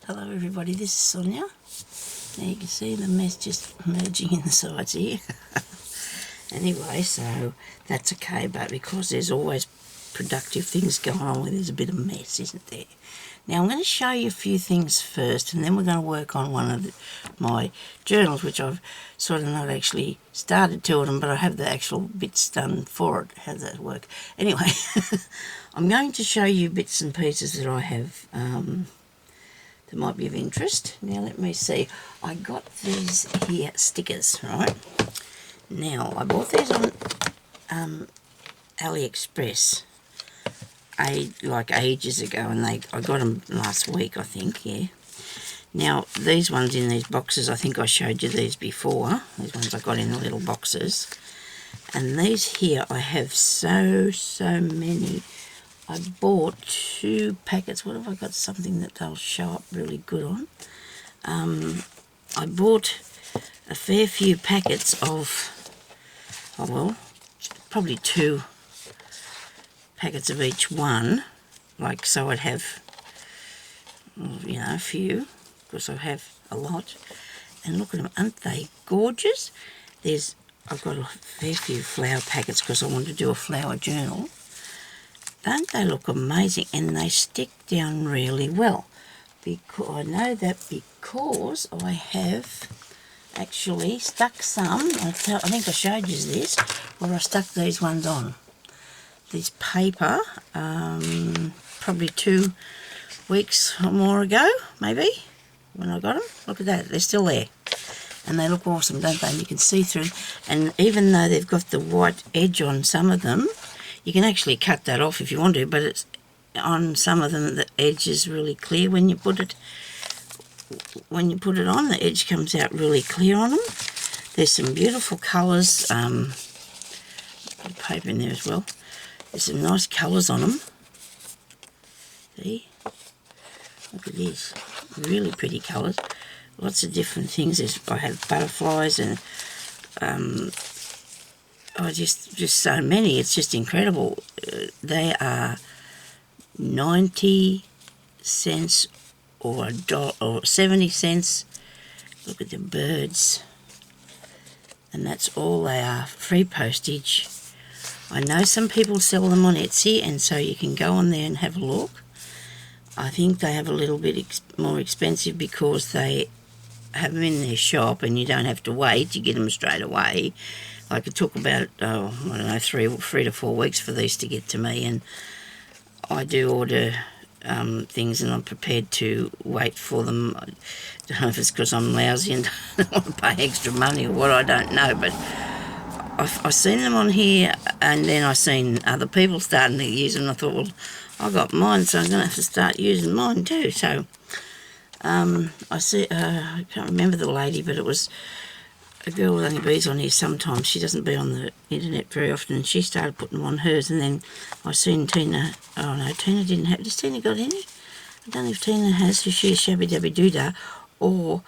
Hello everybody, this is Sonya. Now you can see the mess just merging in the sides here. Anyway, so that's okay, but because there's always productive things going on where there's a bit of mess, isn't there? Now I'm going to show you a few things first, and then we're going to work on one of my journals, which I've sort of not actually started to them, but I have the actual bits done for it. How does that work? Anyway, I'm going to show you bits and pieces that I have that might be of interest. Now let me see. I got these here stickers, right? Now I bought these on AliExpress like ages ago, and I got them last week, I think. Yeah. Now these ones in these boxes, I think I showed you these before. These ones I got in the little boxes, and these here I have so many. I bought 2 packets. What have I got? Something that they'll show up really good on. I bought a fair few packets of, probably 2 packets of each one, like so I'd have, a few, because I have a lot. And look at them, aren't they gorgeous? I've got a fair few flower packets because I want to do a flower journal. Don't they look amazing? And they stick down really well. Because I know that because I have actually stuck some. I think I showed you this, where I stuck these ones on. This paper, probably 2 weeks or more ago, maybe, when I got them. Look at that, they're still there. And they look awesome, don't they? And you can see through. And even though they've got the white edge on some of them, you can actually cut that off if you want to, but it's on some of them the edge is really clear when you put it on. The edge comes out really clear on them. There's some beautiful colours. Got paper in there as well. There's some nice colours on them. See? Look at this. Really pretty colours. Lots of different things. I have butterflies and just so many. It's just incredible. They are 90 cents or $1 or 70 cents. Look at the birds. And that's all they are. Free postage. I know some people sell them on Etsy, and so you can go on there and have a look. I think they have a little bit more expensive because they have them in their shop and you don't have to wait. You get them straight away. Like it took about, 3 to 4 weeks for these to get to me, and I do order things and I'm prepared to wait for them. I don't know if it's because I'm lousy and don't want to pay extra money or what, I don't know, but I've seen them on here, and then I've seen other people starting to use them, and I thought, well, I got mine, so I'm going to have to start using mine too. So I see, I can't remember the lady, but it was a girl with only bees on here sometimes. She doesn't be on the internet very often, and she started putting them on hers, and then I seen Tina. Oh no, Tina didn't have. Does Tina got any? I don't know if Tina has, so she's Shabby Dabby Doodah, or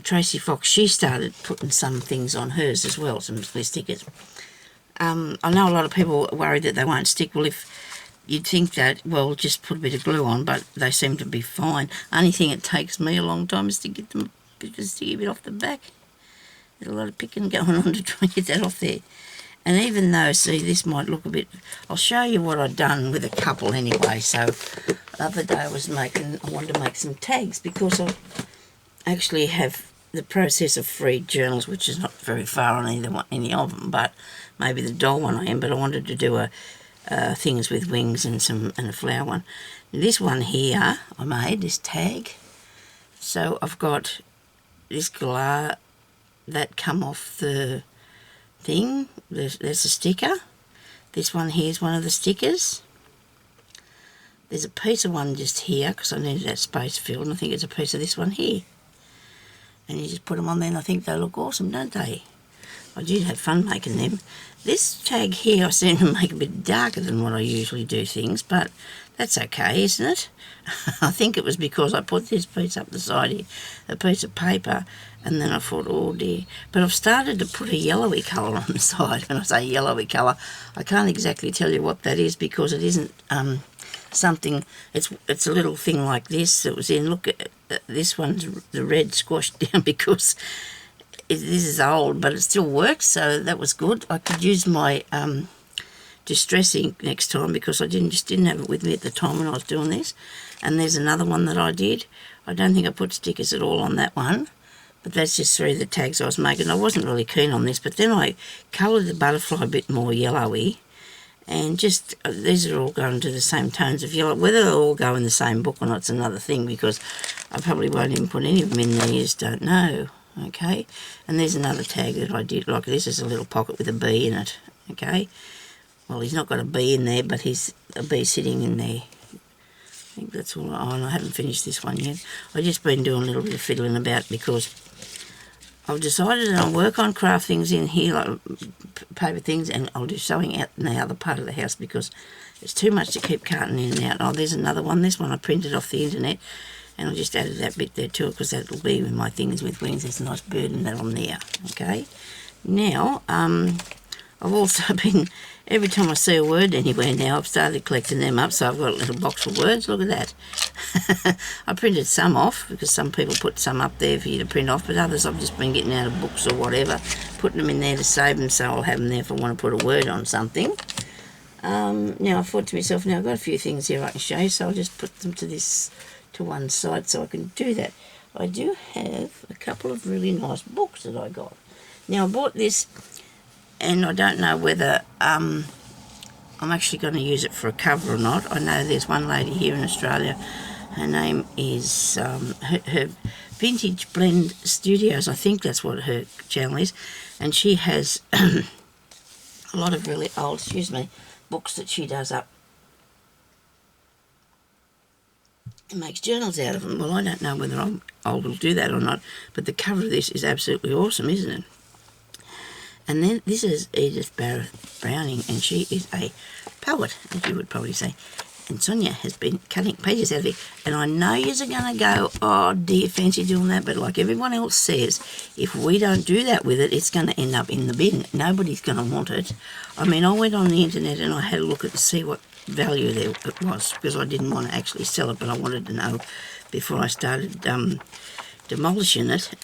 Tracy Fox. She started putting some things on hers as well, some stickers. I know a lot of people are worried that they won't stick. Well, if you'd think that, well, just put a bit of glue on, but they seem to be fine. Only thing it takes me a long time is to get them just to get a bit off the back. There's a lot of picking going on to try and get that off there. And even though, see, this might look a bit... I'll show you what I've done with a couple anyway. So the other day I wanted to make some tags because I actually have the process of free journals, which is not very far on any of them, but maybe the doll one I am. But I wanted to do things with wings and a flower one. This one here I made, this tag. So I've got this glass that come off the thing. There's a sticker. This one here is one of the stickers. There's a piece of one just here because I needed that space filled, and I think it's a piece of this one here. And you just put them on there, and I think they look awesome, don't they? I did have fun making them. This tag here I seem to make a bit darker than what I usually do things, but that's okay, isn't it? I think it was because I put this piece up the side here, a piece of paper, and then I thought, oh dear. But I've started to put a yellowy colour on the side. When I say yellowy colour, I can't exactly tell you what that is because it isn't something. It's a little thing like this that was in. Look at this one's the red squashed down because this is old, but it still works, so that was good. I could use my distress ink next time because I just didn't have it with me at the time when I was doing this. And there's another one that I did. I don't think I put stickers at all on that one, but that's just 3 of the tags I was making. I wasn't really keen on this, but then I coloured the butterfly a bit more yellowy, and just these are all going to the same tones of yellow. Whether they'll all go in the same book or not's another thing, because I probably won't even put any of them in there, you just don't know. Okay, and there's another tag that I did, like this is a little pocket with a bee in it. Okay, well, he's not got a bee in there, but he's a bee sitting in there. I think that's all. Oh, and I haven't finished this one yet. I've just been doing a little bit of fiddling about because I've decided that I'll work on craft things in here, like paper things, and I'll do sewing out in the other part of the house because it's too much to keep carting in and out. Oh, there's another one. This one I printed off the internet, and I just added that bit there too because that'll be with my things with wings. There's a nice bird in that on there. Okay. Now, I've also been, every time I see a word anywhere now, I've started collecting them up, so I've got a little box of words. Look at that. I printed some off because some people put some up there for you to print off, but others I've just been getting out of books or whatever, putting them in there to save them, so I'll have them there if I want to put a word on something. Now I thought to myself, now I've got a few things here I can show you, so I'll just put them to one side so I can do that. I do have a couple of really nice books that I got. Now I bought this, and I don't know whether I'm actually going to use it for a cover or not. I know there's one lady here in Australia, her name is her Vintage Blend Studios, I think that's what her channel is, and she has a lot of really old, books that she does up and makes journals out of them. Well, I don't know whether I will do that or not, but the cover of this is absolutely awesome, isn't it? And then this is Edith Browning, and she is a poet, as you would probably say. And Sonya has been cutting pages out of it. And I know you're going to go, oh, do you fancy doing that? But like everyone else says, if we don't do that with it, it's going to end up in the bin. Nobody's going to want it. I mean, I went on the internet and I had a look at to see what value there it was, because I didn't want to actually sell it, but I wanted to know before I started demolishing it.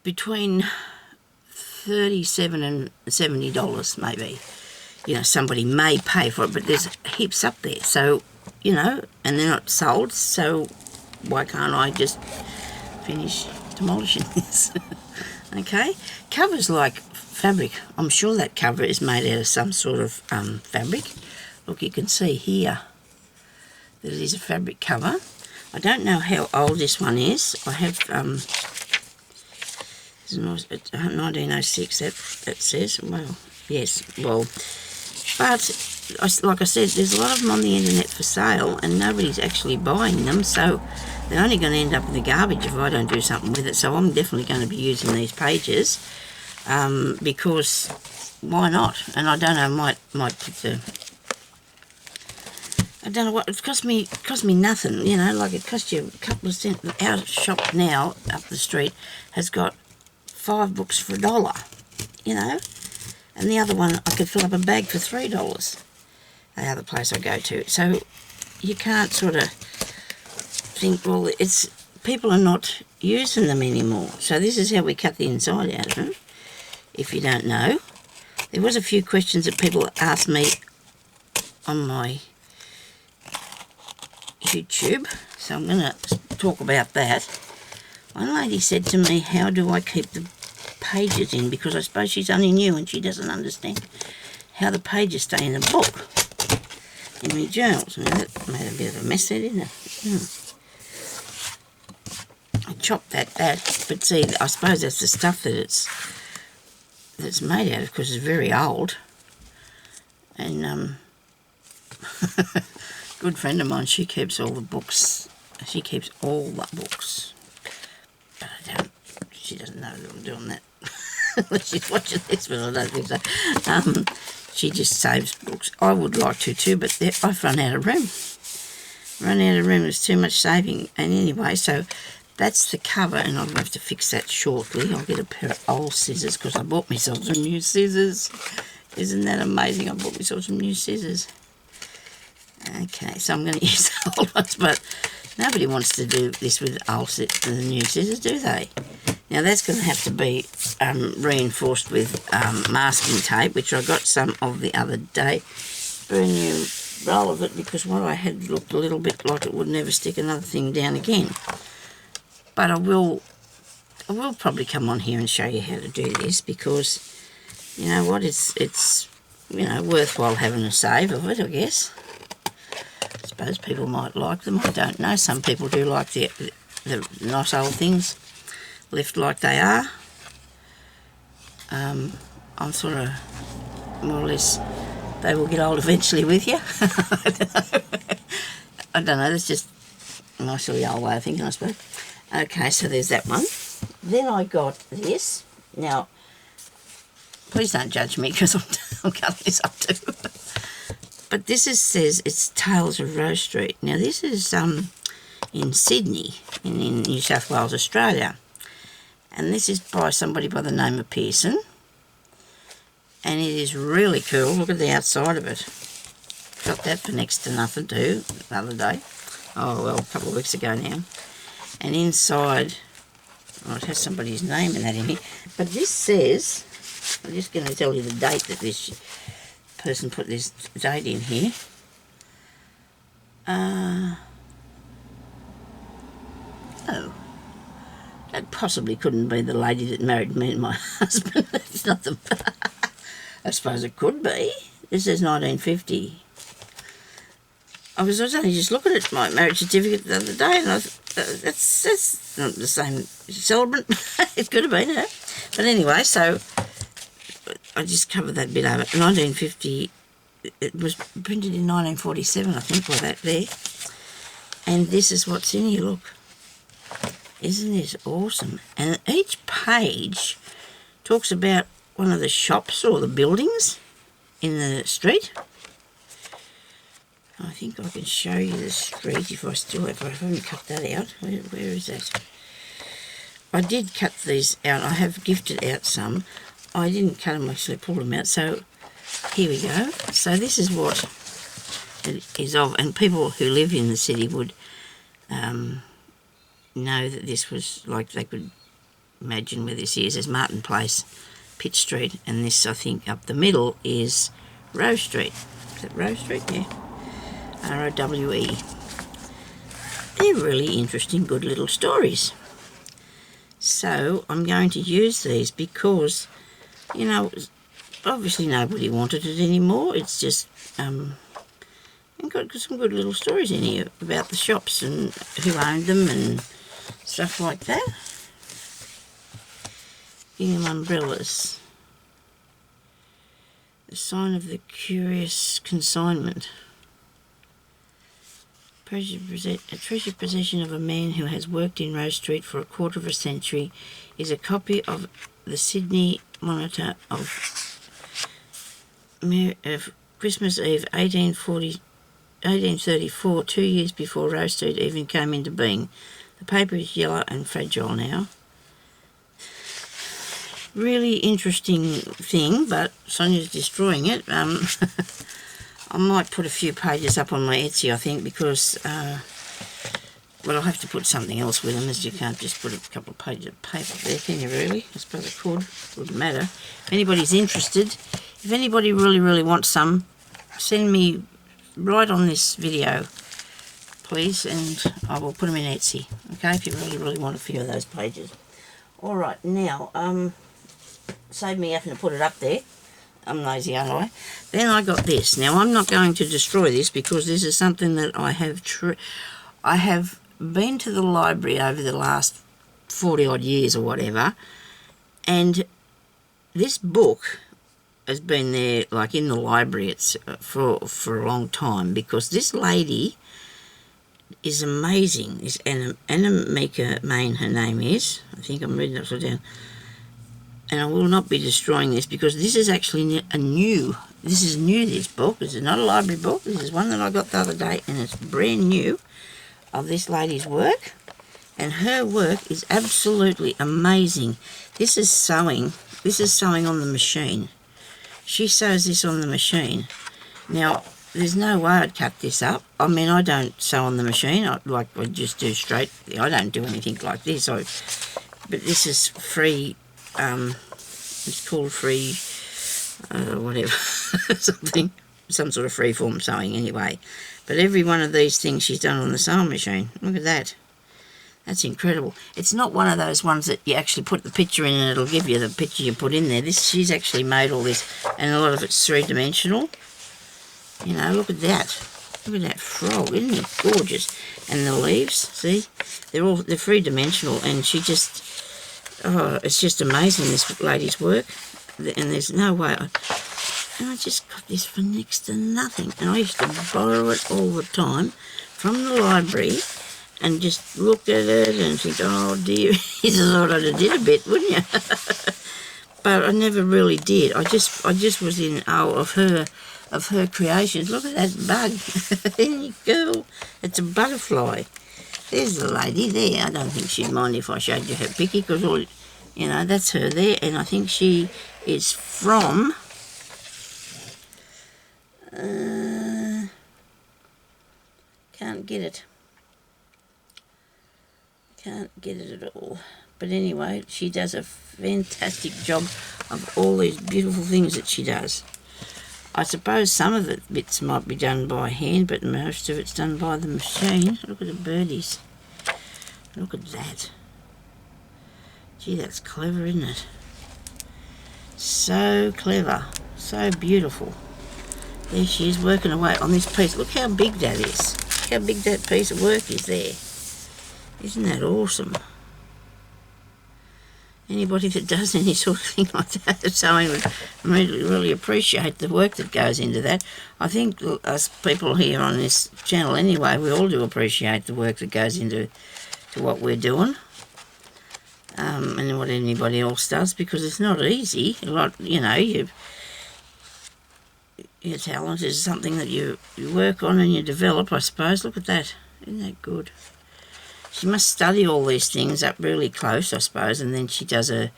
Between $37 and $70 maybe. You know, somebody may pay for it, but there's heaps up there. So, you know, and they're not sold, so why can't I just finish demolishing this? Okay, cover's like fabric. I'm sure that cover is made out of some sort of fabric. Look, you can see here that it is a fabric cover. I don't know how old this one is. I have... it's 1906, that says. Well, yes, well, but like I said, there's a lot of them on the internet for sale and nobody's actually buying them, so they're only going to end up in the garbage if I don't do something with it. So I'm definitely going to be using these pages because why not? And I don't know, might put the... I don't know what, it cost me nothing, you know, like it cost you a couple of cents. Our shop now up the street has got 5 books for $1, you know, and the other one I could fill up a bag for $3, the other place I go to. So you can't sort of think, well, it's people are not using them anymore. So this is how we cut the inside out of them, if you don't know. There was a few questions that people asked me on my YouTube, so I'm going to talk about that. One lady said to me, how do I keep the pages in? Because I suppose she's only new and she doesn't understand how the pages stay in the book, in my journals. Now that made a bit of a mess there, didn't it? I chopped that, but see, I suppose that's the stuff that it's made out of, because it's very old. And good friend of mine, she keeps all the books. She keeps all the books. But she doesn't know that I'm doing that. She's watching this, but I don't think so. She just saves books. I would like to too, but I've run out of room. There's too much saving. And anyway, so that's the cover, and I'll have to fix that shortly. I'll get a pair of old scissors, because I bought myself some new scissors. Isn't that amazing? I bought myself some new scissors. Okay, so I'm going to use the old ones, but nobody wants to do this with the new scissors, do they? Now that's going to have to be reinforced with masking tape, which I got some of the other day. Brand new roll of it, because what I had looked a little bit like it would never stick another thing down again. But I will probably come on here and show you how to do this, because you know what, it's you know, worthwhile having a save of it, I guess. I suppose people might like them, I don't know. Some people do like the nice old things left like they are. I'm sort of more or less, they will get old eventually with you. I don't know, that's just a nice little old way of thinking, I suppose. Okay, so there's that one. Then I got this. Now, please don't judge me, because I'm cutting this up too. But this says it's Tales of Rose Street. Now this is in Sydney, in New South Wales, Australia. And this is by somebody by the name of Pearson. And it is really cool. Look at the outside of it. Got that for next to nothing too, the other day. Oh well, a couple of weeks ago now. And inside, oh, it has somebody's name in that in here. But this says, I'm just going to tell you the date that this person put this date in here. Oh, that possibly couldn't be the lady that married me and my husband. It's not the... I suppose it could be. This says 1950. I was only just looking at my marriage certificate the other day, and I thought, that's not the same celebrant. It could have been her. But anyway, so I just covered that bit over. 1950, it was printed in 1947, I think, by that there. And this is what's in here, look. Isn't this awesome? And each page talks about one of the shops or the buildings in the street. I think I can show you the street if I haven't cut that out. Where is that? I did cut these out. I have gifted out some. I didn't cut them, actually pulled them out. So here we go. So this is what it is of, and people who live in the city would know that this was, like, they could imagine where this is. There's Martin Place, Pitt Street, and this, I think, up the middle is Rose Street. Is that Rose Street? Yeah. R-O-W-E. They're really interesting, good little stories. So I'm going to use these because, you know, obviously nobody wanted it anymore. It's just, and got some good little stories in here about the shops and who owned them and stuff like that. Gingham umbrellas. The sign of the curious consignment. A treasured possession of a man who has worked in Rose Street for a quarter of a century is a copy of the Sydney Monitor of Christmas Eve 1834, 2 years before Rose Street even came into being. The paper is yellow and fragile now. Really interesting thing, but Sonia's destroying it. I might put a few pages up on my Etsy, I think, because, well, I'll have to put something else with them, as you can't just put a couple of pages of paper there, can you really? I suppose I could. Wouldn't matter. If anybody's interested, if anybody really wants some, send me right on this video, please, and I will put them in Etsy, okay, if you really want a few of those pages. All right, now, save me having to put it up there. I'm lazy, aren't I? Then I got this. Now, I'm not going to destroy this because this is something that I have been to the library over the last 40-odd years or whatever, and this book has been there, like, in the library it's for a long time, because this lady is amazing. This Annemieke Main, her name is. I think I'm reading it upside down. And I will not be destroying this because this is actually this is new, this book. This is not a library book. This is one that I got the other day, and it's brand new, of this lady's work. And her work is absolutely amazing. This is sewing. This is sewing on the machine. She sews this on the machine. Now, there's no way I'd cut this up. I mean, I don't sew on the machine. I just do straight. I don't do anything like this. But this is free. It's called free, whatever, some sort of freeform sewing anyway. But every one of these things she's done on the sewing machine. Look at that. That's incredible. It's not one of those ones that you actually put the picture in and it'll give you the picture you put in there. She's actually made all this, and a lot of it's three-dimensional. You know, look at that. Look at that frog, isn't it gorgeous? And the leaves, see? They're three-dimensional, and she just... Oh, it's just amazing, this lady's work. And there's no way... And I just got this for next to nothing. And I used to borrow it all the time from the library and just look at it and think, oh dear, you thought I'd have did a bit, wouldn't you? But I never really did. I just was in awe of her creations. Look at that bug. Isn't it cool? It's a butterfly. There's the lady there. I don't think she'd mind if I showed you her picky, because all, you know, that's her there. And I think she is from... can't get it. Can't get it at all. But anyway, she does a fantastic job of all these beautiful things that she does. I suppose some of the bits might be done by hand, but most of it's done by the machine. Look at the birdies. Look at that. Gee, that's clever, isn't it? So clever. So beautiful. There she is working away on this piece. Look how big that is. Look how big that piece of work is there. Isn't that awesome? Anybody that does any sort of thing like that, sewing, would really appreciate the work that goes into that. I think us people here on this channel anyway, we all do appreciate the work that goes into what we're doing. And what anybody else does, because it's not easy. A lot, you know, your talent is something that you work on and you develop, I suppose. Look at that. Isn't that good? She must study all these things up really close, I suppose, and then she does the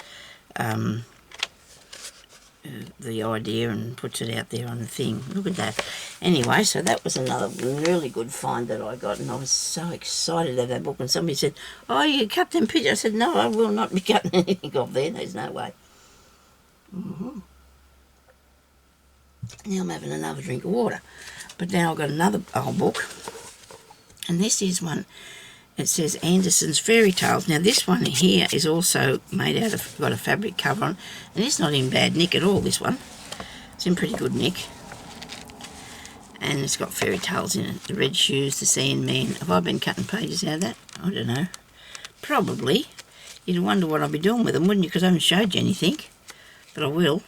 idea and puts it out there on the thing. Look at that. Anyway, so that was another really good find that I got, and I was so excited to have that book. And somebody said, oh, you cut them pictures. I said, no, I will not be cutting anything off there. There's no way. Now I'm having another drink of water. But now I've got another old book, and this is one. It says Anderson's Fairy Tales. Now this one here is also made out of, got a fabric cover on, and it's not in bad nick at all, this one. It's in pretty good nick. And it's got fairy tales in it. The Red Shoes, the Sandman. Have I been cutting pages out of that? I don't know. Probably. You'd wonder what I'll be doing with them, wouldn't you? Because I haven't showed you anything. But I will.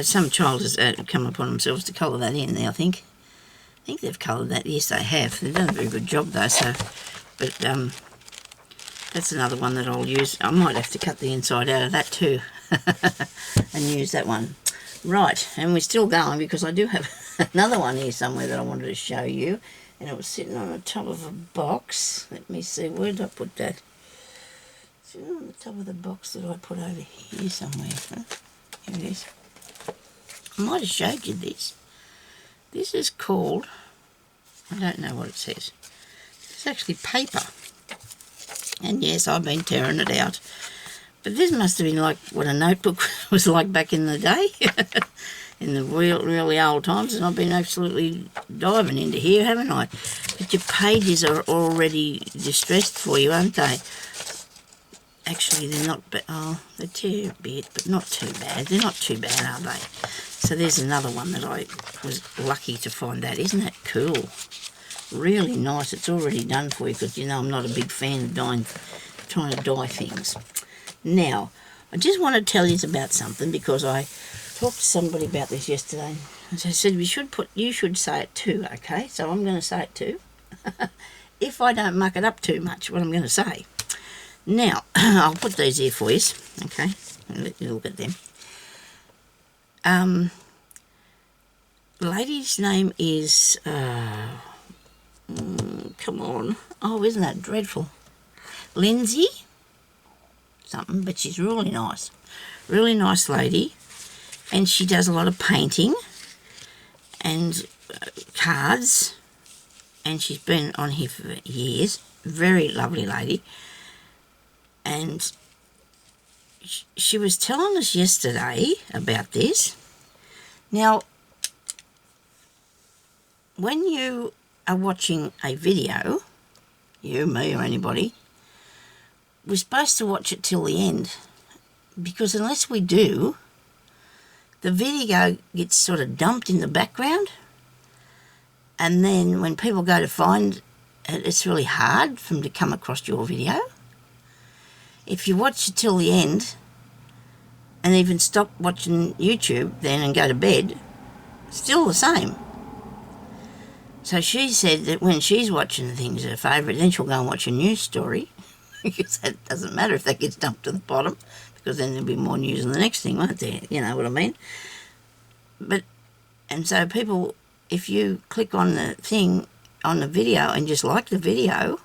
Some child has come upon themselves to colour that in there, I think. I think they've coloured that. Yes, they have. They've done a very good job, though, so... But that's another one that I'll use. I might have to cut the inside out of that too and use that one. Right, and we're still going because I do have another one here somewhere that I wanted to show you. And it was sitting on the top of a box. Let me see, where did I put that? Sitting on the top of the box that I put over here somewhere. Huh? Here it is. I might have showed you this. This is called, I don't know what it says. It's actually paper. And yes, I've been tearing it out. But this must have been like what a notebook was like back in the day. In the really old times. And I've been absolutely diving into here, haven't I? But your pages are already distressed for you, aren't they? Actually, they're not... Oh, they tear a bit, but not too bad. They're not too bad, are they? So there's another one that I was lucky to find that. Isn't that cool? Really nice. It's already done for you because, you know, I'm not a big fan of trying to dye things. Now, I just want to tell you about something because I talked to somebody about this yesterday. And I said, you should say it too, okay? So I'm going to say it too. If I don't muck it up too much, what I'm going to say. Now, I'll put these here for you, okay? And let you look at them. The lady's name is... come on. Oh, isn't that dreadful? Lindsay? Something, but she's really nice. Really nice lady. And she does a lot of painting. And cards, and she's been on here for years. Very lovely lady. And she was telling us yesterday about this. Now, when you are watching a video, you, me, or anybody, we're supposed to watch it till the end, because unless we do, the video gets sort of dumped in the background, and then when people go to find it, it's really hard for them to come across your video. If you watch it till the end and even stop watching YouTube then and go to bed, still the same. So she said that when she's watching things her favourite, then she'll go and watch a news story, because that doesn't matter if that gets dumped to the bottom, because then there'll be more news on the next thing, won't there? You know what I mean? And so people, if you click on the thing, on the video, and just like the video,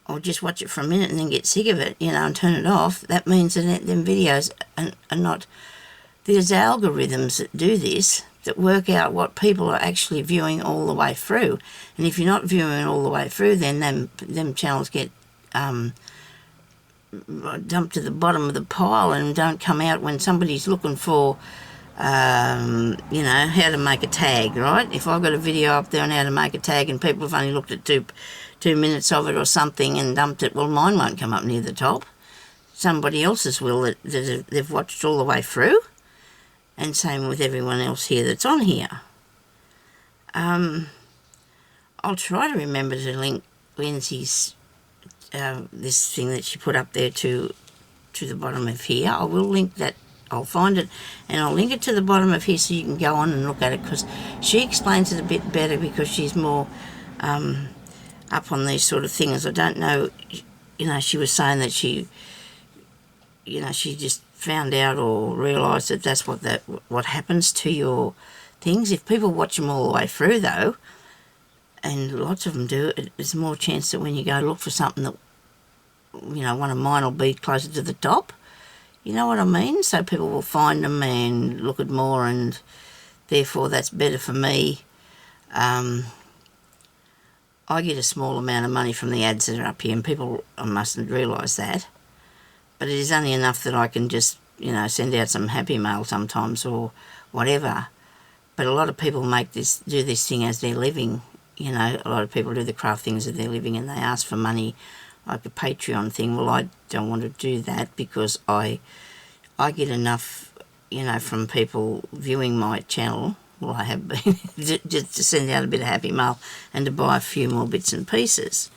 or just watch it for a minute and then get sick of it, you know, and turn it off, that means that them videos are not... There's algorithms that do this, that work out what people are actually viewing all the way through. And if you're not viewing all the way through, then them channels get dumped to the bottom of the pile and don't come out when somebody's looking for, you know, how to make a tag, right? If I've got a video up there on how to make a tag and people have only looked at two minutes of it or something and dumped it, well, mine won't come up near the top. Somebody else's will that they've watched all the way through. And same with everyone else here that's on here. I'll try to remember to link Lindsay's this thing that she put up there to the bottom of here. I will link that. I'll find it and I'll link it to the bottom of here so you can go on and look at it, because she explains it a bit better, because she's more up on these sort of things. I don't know, you know, she was saying that she, you know, she just found out or realised that that's what happens to your things. If people watch them all the way through, though, and lots of them do, there's more chance that when you go look for something that, you know, one of mine will be closer to the top. You know what I mean? So people will find them and look at more, and therefore that's better for me. I get a small amount of money from the ads that are up here, and people mustn't realise that. But it is only enough that I can just, you know, send out some happy mail sometimes or whatever. But a lot of people do this thing as their living. You know, a lot of people do the craft things as their living, and they ask for money, like a Patreon thing. Well, I don't want to do that, because I get enough, you know, from people viewing my channel. Well, I have been just to send out a bit of happy mail and to buy a few more bits and pieces.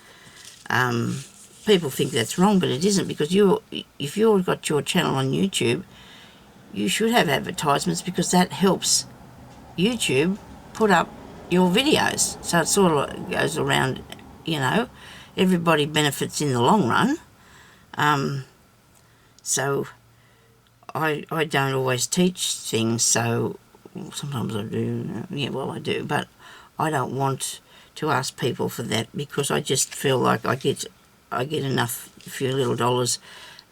People think that's wrong, but it isn't, because if you've got your channel on YouTube, you should have advertisements, because that helps YouTube put up your videos. So it sort of goes around, you know, everybody benefits in the long run. So I don't always teach things, so sometimes I do, yeah, well I do, but I don't want to ask people for that, because I just feel like I get enough, a few little dollars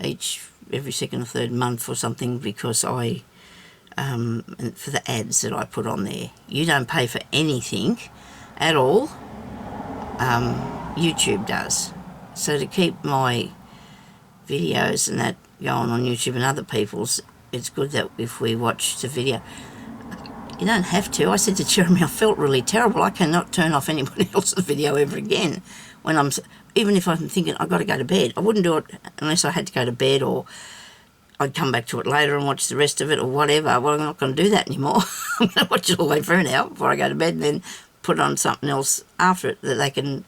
every second or third month or something, because for the ads that I put on there. You don't pay for anything at all. YouTube does. So to keep my videos and that going on YouTube and other people's, it's good that if we watch the video, you don't have to. I said to Jeremy, I felt really terrible. I cannot turn off anybody else's video ever again. Even if I'm thinking I've got to go to bed, I wouldn't do it unless I had to go to bed, or I'd come back to it later and watch the rest of it or whatever. Well, I'm not going to do that anymore. I'm going to watch it all the way through now before I go to bed, and then put on something else after it that they can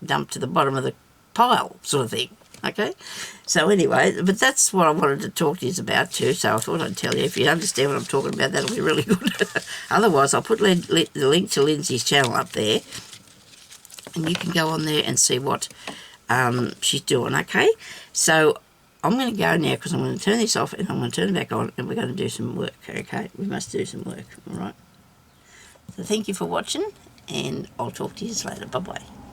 dump to the bottom of the pile, sort of thing. Okay? So anyway, but that's what I wanted to talk to you about too, so I thought I'd tell you. If you understand what I'm talking about, that'll be really good. Otherwise, I'll put the link to Lindsay's channel up there, and you can go on there and see what she's doing, okay? So I'm going to go now, because I'm going to turn this off and I'm going to turn it back on, and we're going to do some work, okay? We must do some work, all right? So thank you for watching, and I'll talk to you later. Bye-bye.